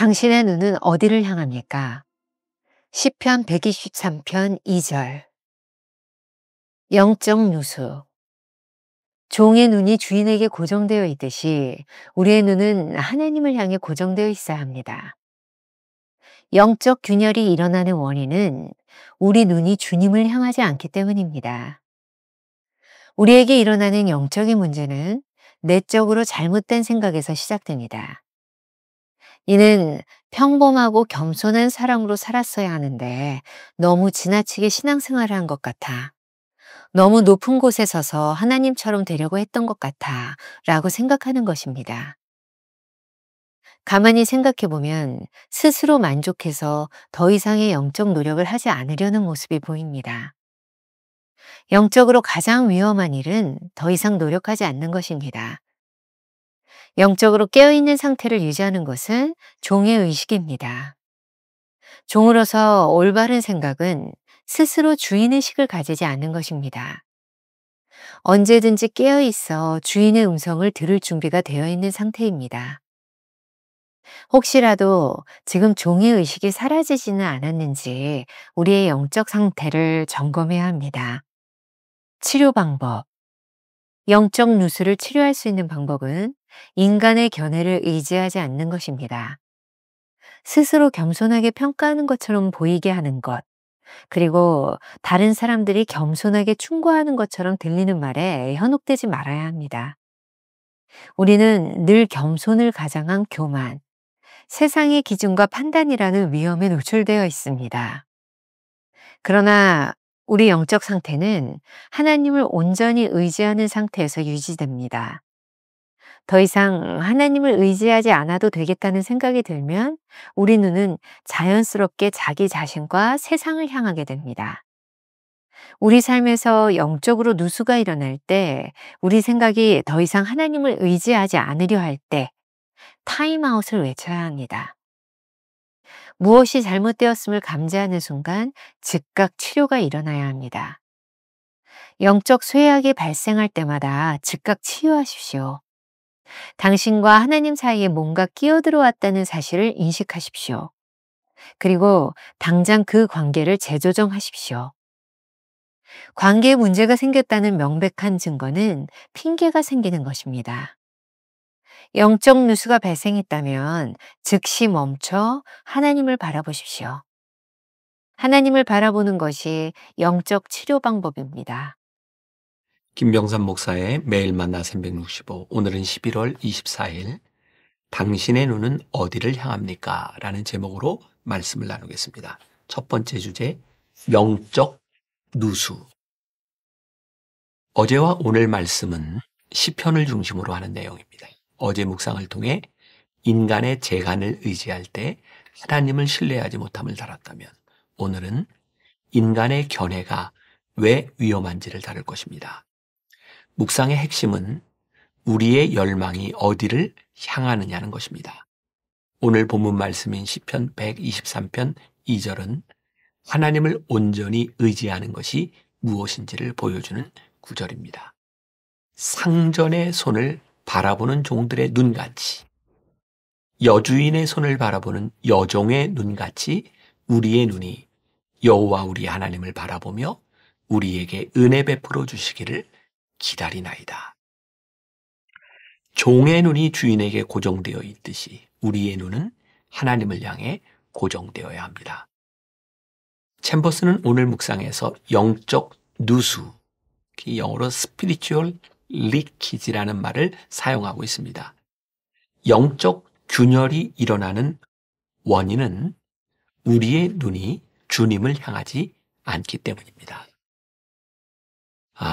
당신의 눈은 어디를 향합니까? 시편 123편 2절. 영적 누수. 종의 눈이 주인에게 고정되어 있듯이 우리의 눈은 하나님을 향해 고정되어 있어야 합니다. 영적 균열이 일어나는 원인은 우리 눈이 주님을 향하지 않기 때문입니다. 우리에게 일어나는 영적인 문제는 내적으로 잘못된 생각에서 시작됩니다. 이는 평범하고 겸손한 사람으로 살았어야 하는데 너무 지나치게 신앙생활을 한 것 같아. 너무 높은 곳에 서서 하나님처럼 되려고 했던 것 같아 라고 생각하는 것입니다. 가만히 생각해 보면 스스로 만족해서 더 이상의 영적 노력을 하지 않으려는 모습이 보입니다. 영적으로 가장 위험한 일은 더 이상 노력하지 않는 것입니다. 영적으로 깨어있는 상태를 유지하는 것은 종의 의식입니다. 종으로서 올바른 생각은 스스로 주인의식을 가지지 않는 것입니다. 언제든지 깨어있어 주인의 음성을 들을 준비가 되어 있는 상태입니다. 혹시라도 지금 종의 의식이 사라지지는 않았는지 우리의 영적 상태를 점검해야 합니다. 치료 방법. 영적 누수를 치료할 수 있는 방법은 인간의 견해를 의지하지 않는 것입니다. 스스로 겸손하게 평가하는 것처럼 보이게 하는 것, 그리고 다른 사람들이 겸손하게 충고하는 것처럼 들리는 말에 현혹되지 말아야 합니다. 우리는 늘 겸손을 가장한 교만, 세상의 기준과 판단이라는 위험에 노출되어 있습니다. 그러나 우리 영적 상태는 하나님을 온전히 의지하는 상태에서 유지됩니다. 더 이상 하나님을 의지하지 않아도 되겠다는 생각이 들면 우리 눈은 자연스럽게 자기 자신과 세상을 향하게 됩니다. 우리 삶에서 영적으로 누수가 일어날 때, 우리 생각이 더 이상 하나님을 의지하지 않으려 할 때, 타임아웃을 외쳐야 합니다. 무엇이 잘못되었음을 감지하는 순간 즉각 치료가 일어나야 합니다. 영적 쇠약이 발생할 때마다 즉각 치유하십시오. 당신과 하나님 사이에 뭔가 끼어들어왔다는 사실을 인식하십시오. 그리고 당장 그 관계를 재조정하십시오. 관계에 문제가 생겼다는 명백한 증거는 핑계가 생기는 것입니다. 영적 누수가 발생했다면 즉시 멈춰 하나님을 바라보십시오. 하나님을 바라보는 것이 영적 치료 방법입니다. 김병삼 목사의 매일 만나 365, 오늘은 11월 24일 당신의 눈은 어디를 향합니까? 라는 제목으로 말씀을 나누겠습니다. 첫 번째 주제, 영적 누수. 어제와 오늘 말씀은 시편을 중심으로 하는 내용입니다. 어제 묵상을 통해 인간의 재간을 의지할 때 하나님을 신뢰하지 못함을 다뤘다면, 오늘은 인간의 견해가 왜 위험한지를 다룰 것입니다. 묵상의 핵심은 우리의 열망이 어디를 향하느냐는 것입니다. 오늘 본문 말씀인 시편 123편 2절은 하나님을 온전히 의지하는 것이 무엇인지를 보여주는 구절입니다. 상전의 손을 바라보는 종들의 눈같이, 여주인의 손을 바라보는 여종의 눈같이 우리의 눈이 여호와 우리 하나님을 바라보며 우리에게 은혜 베풀어 주시기를 기다리나이다. 종의 눈이 주인에게 고정되어 있듯이 우리의 눈은 하나님을 향해 고정되어야 합니다. 챔버스는 오늘 묵상에서 영적 누수, 영어로 spiritual leakage라는 말을 사용하고 있습니다. 영적 균열이 일어나는 원인은 우리의 눈이 주님을 향하지 않기 때문입니다.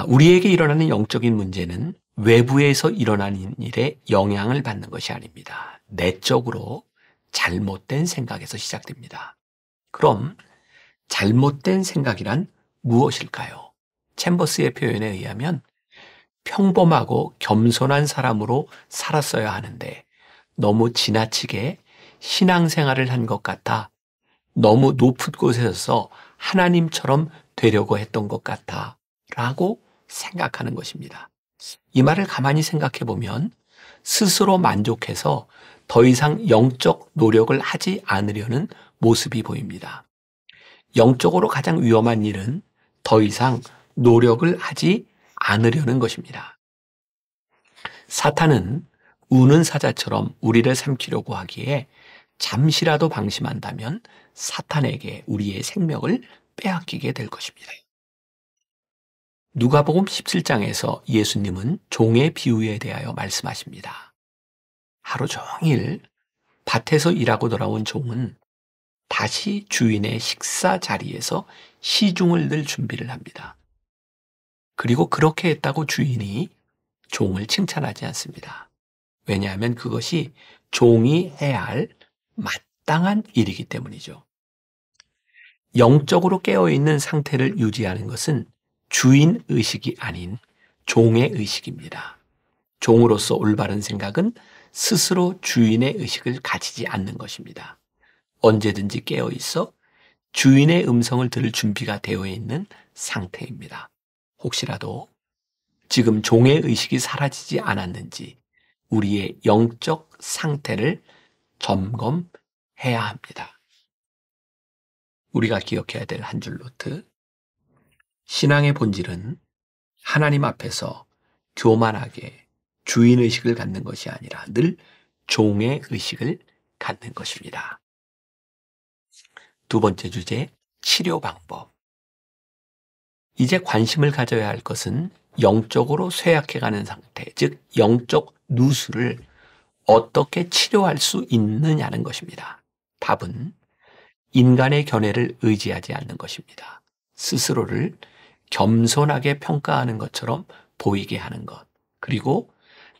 우리에게 일어나는 영적인 문제는 외부에서 일어나는 일에 영향을 받는 것이 아닙니다. 내적으로 잘못된 생각에서 시작됩니다. 그럼 잘못된 생각이란 무엇일까요? 챔버스의 표현에 의하면 평범하고 겸손한 사람으로 살았어야 하는데 너무 지나치게 신앙생활을 한 것 같아, 너무 높은 곳에서 하나님처럼 되려고 했던 것 같아 라고 생각하는 것입니다. 이 말을 가만히 생각해 보면 스스로 만족해서 더 이상 영적 노력을 하지 않으려는 모습이 보입니다. 영적으로 가장 위험한 일은 더 이상 노력을 하지 않으려는 것입니다. 사탄은 우는 사자처럼 우리를 삼키려고 하기에 잠시라도 방심한다면 사탄에게 우리의 생명을 빼앗기게 될 것입니다. 누가복음 17장에서 예수님은 종의 비유에 대하여 말씀하십니다. 하루 종일 밭에서 일하고 돌아온 종은 다시 주인의 식사 자리에서 시중을 늘 준비를 합니다. 그리고 그렇게 했다고 주인이 종을 칭찬하지 않습니다. 왜냐하면 그것이 종이 해야 할 마땅한 일이기 때문이죠. 영적으로 깨어있는 상태를 유지하는 것은 주인 의식이 아닌 종의 의식입니다. 종으로서 올바른 생각은 스스로 주인의 의식을 가지지 않는 것입니다. 언제든지 깨어있어 주인의 음성을 들을 준비가 되어 있는 상태입니다. 혹시라도 지금 종의 의식이 사라지지 않았는지 우리의 영적 상태를 점검해야 합니다. 우리가 기억해야 될 한 줄 노트. 신앙의 본질은 하나님 앞에서 교만하게 주인의식을 갖는 것이 아니라 늘 종의 의식을 갖는 것입니다. 두 번째 주제, 치료 방법. 이제 관심을 가져야 할 것은 영적으로 쇠약해가는 상태, 즉 영적 누수를 어떻게 치료할 수 있느냐는 것입니다. 답은 인간의 견해를 의지하지 않는 것입니다. 스스로를 겸손하게 평가하는 것처럼 보이게 하는 것, 그리고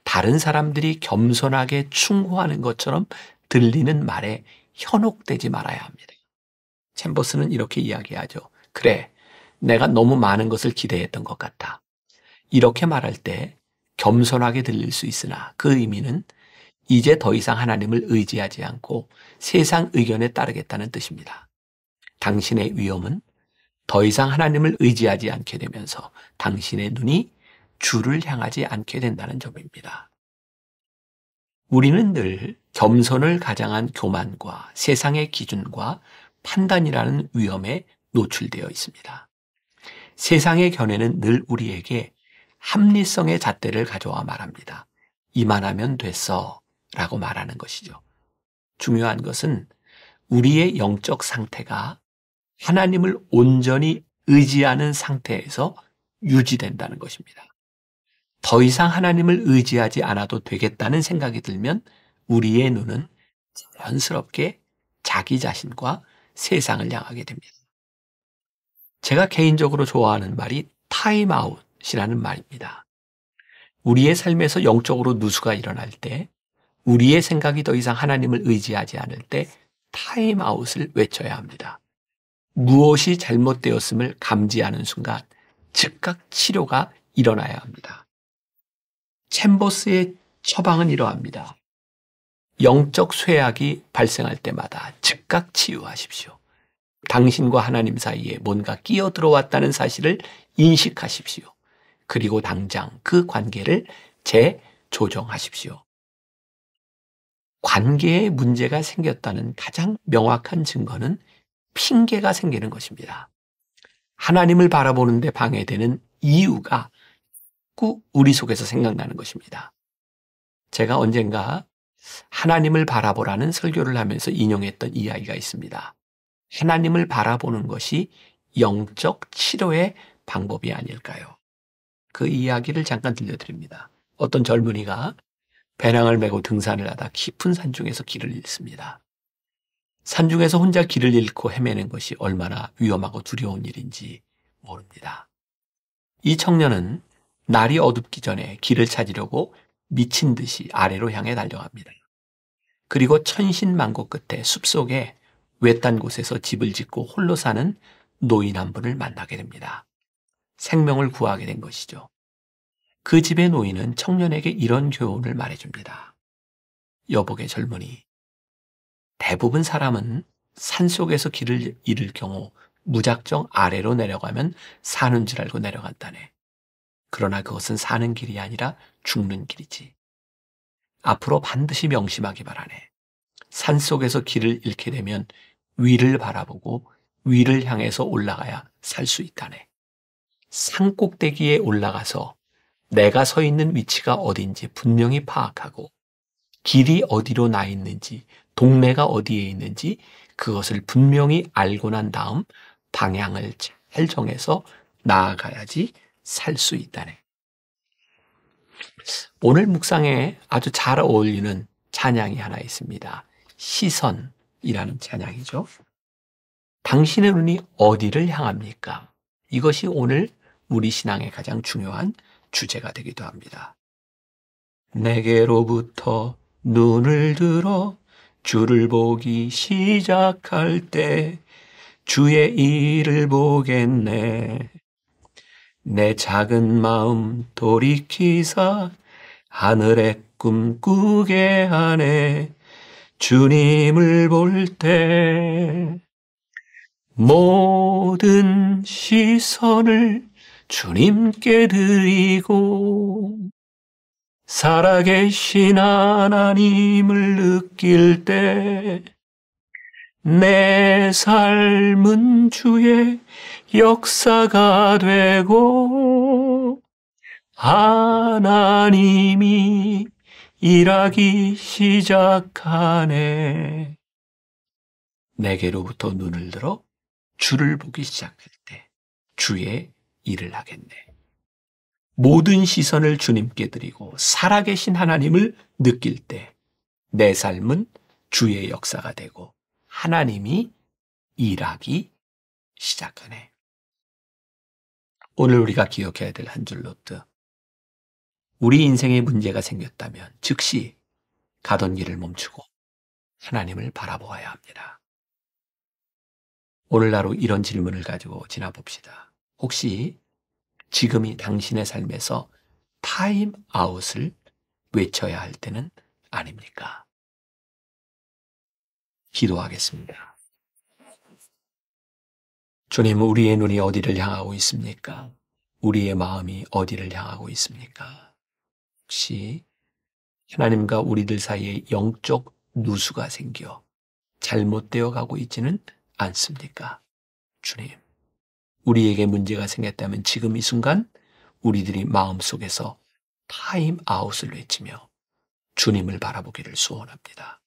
다른 사람들이 겸손하게 충고하는 것처럼 들리는 말에 현혹되지 말아야 합니다. 챔버스는 이렇게 이야기하죠. 그래, 내가 너무 많은 것을 기대했던 것 같다. 이렇게 말할 때 겸손하게 들릴 수 있으나 그 의미는 이제 더 이상 하나님을 의지하지 않고 세상 의견에 따르겠다는 뜻입니다. 당신의 위험은 더 이상 하나님을 의지하지 않게 되면서 당신의 눈이 주를 향하지 않게 된다는 점입니다. 우리는 늘 겸손을 가장한 교만과 세상의 기준과 판단이라는 위험에 노출되어 있습니다. 세상의 견해는 늘 우리에게 합리성의 잣대를 가져와 말합니다. 이만하면 됐어 라고 말하는 것이죠. 중요한 것은 우리의 영적 상태가 하나님을 온전히 의지하는 상태에서 유지된다는 것입니다. 더 이상 하나님을 의지하지 않아도 되겠다는 생각이 들면 우리의 눈은 자연스럽게 자기 자신과 세상을 향하게 됩니다. 제가 개인적으로 좋아하는 말이 타임아웃이라는 말입니다. 우리의 삶에서 영적으로 누수가 일어날 때, 우리의 생각이 더 이상 하나님을 의지하지 않을 때 타임아웃을 외쳐야 합니다. 무엇이 잘못되었음을 감지하는 순간 즉각 치료가 일어나야 합니다. 챔버스의 처방은 이러합니다. 영적 쇠약이 발생할 때마다 즉각 치유하십시오. 당신과 하나님 사이에 뭔가 끼어 들어왔다는 사실을 인식하십시오. 그리고 당장 그 관계를 재조정하십시오. 관계에 문제가 생겼다는 가장 명확한 증거는 핑계가 생기는 것입니다. 하나님을 바라보는데 방해되는 이유가 꼭 우리 속에서 생각나는 것입니다. 제가 언젠가 하나님을 바라보라는 설교를 하면서 인용했던 이야기가 있습니다. 하나님을 바라보는 것이 영적 치료의 방법이 아닐까요? 그 이야기를 잠깐 들려드립니다. 어떤 젊은이가 배낭을 메고 등산을 하다 깊은 산중에서 길을 잃습니다. 산중에서 혼자 길을 잃고 헤매는 것이 얼마나 위험하고 두려운 일인지 모릅니다. 이 청년은 날이 어둡기 전에 길을 찾으려고 미친 듯이 아래로 향해 달려갑니다. 그리고 천신만고 끝에 숲속에 외딴 곳에서 집을 짓고 홀로 사는 노인 한 분을 만나게 됩니다. 생명을 구하게 된 것이죠. 그 집의 노인은 청년에게 이런 교훈을 말해줍니다. 여복의 젊은이, 대부분 사람은 산속에서 길을 잃을 경우 무작정 아래로 내려가면 사는 줄 알고 내려간다네. 그러나 그것은 사는 길이 아니라 죽는 길이지. 앞으로 반드시 명심하기 바라네. 산속에서 길을 잃게 되면 위를 바라보고 위를 향해서 올라가야 살 수 있다네. 산 꼭대기에 올라가서 내가 서 있는 위치가 어딘지 분명히 파악하고 길이 어디로 나 있는지, 동네가 어디에 있는지 그것을 분명히 알고 난 다음 방향을 잘 정해서 나아가야지 살 수 있다네. 오늘 묵상에 아주 잘 어울리는 찬양이 하나 있습니다. 시선이라는 찬양이죠. 당신의 눈이 어디를 향합니까? 이것이 오늘 우리 신앙의 가장 중요한 주제가 되기도 합니다. 내게로부터 눈을 들어 주를 보기 시작할 때 주의 일을 보겠네. 내 작은 마음 돌이키사 하늘의 꿈 꾸게 하네. 주님을 볼 때 모든 시선을 주님께 드리고 살아계신 하나님을 느낄 때 내 삶은 주의 역사가 되고 하나님이 일하기 시작하네. 내게로부터 눈을 들어 주를 보기 시작할 때 주의 일을 하겠네. 모든 시선을 주님께 드리고 살아계신 하나님을 느낄 때 내 삶은 주의 역사가 되고 하나님이 일하기 시작하네. 오늘 우리가 기억해야 될 한 줄 노트. 우리 인생에 문제가 생겼다면 즉시 가던 길을 멈추고 하나님을 바라보아야 합니다. 오늘 하루 이런 질문을 가지고 지나봅시다. 혹시 지금이 당신의 삶에서 타임아웃을 외쳐야 할 때는 아닙니까? 기도하겠습니다. 주님, 우리의 눈이 어디를 향하고 있습니까? 우리의 마음이 어디를 향하고 있습니까? 혹시 하나님과 우리들 사이에 영적 누수가 생겨 잘못되어 가고 있지는 않습니까? 주님, 우리에게 문제가 생겼다면 지금 이 순간 우리들이 마음속에서 타임아웃을 외치며 주님을 바라보기를 소원합니다.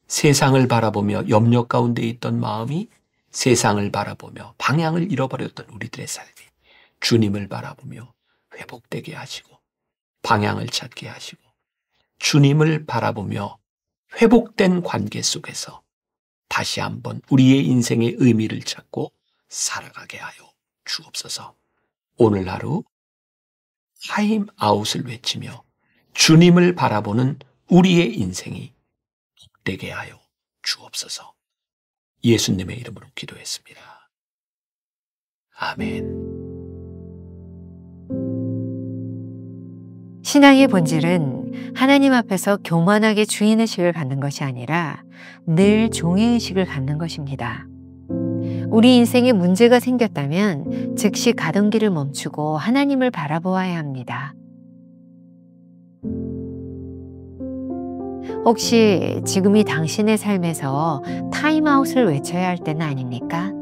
세상을 바라보며 염려 가운데 있던 마음이 세상을 바라보며 방향을 잃어버렸던 우리들의 삶이 주님을 바라보며 회복되게 하시고 방향을 찾게 하시고 주님을 바라보며 회복된 관계 속에서 다시 한번 우리의 인생의 의미를 찾고 살아가게 하여 주옵소서. 오늘 하루 타임아웃을 외치며 주님을 바라보는 우리의 인생이 되게 하여 주옵소서. 예수님의 이름으로 기도했습니다. 아멘. 신앙의 본질은 하나님 앞에서 교만하게 주인의식을 갖는 것이 아니라 늘 종의의식을 갖는 것입니다. 우리 인생에 문제가 생겼다면 즉시 가던 길을 멈추고 하나님을 바라보아야 합니다. 혹시 지금이 당신의 삶에서 타임아웃을 외쳐야 할 때는 아닙니까?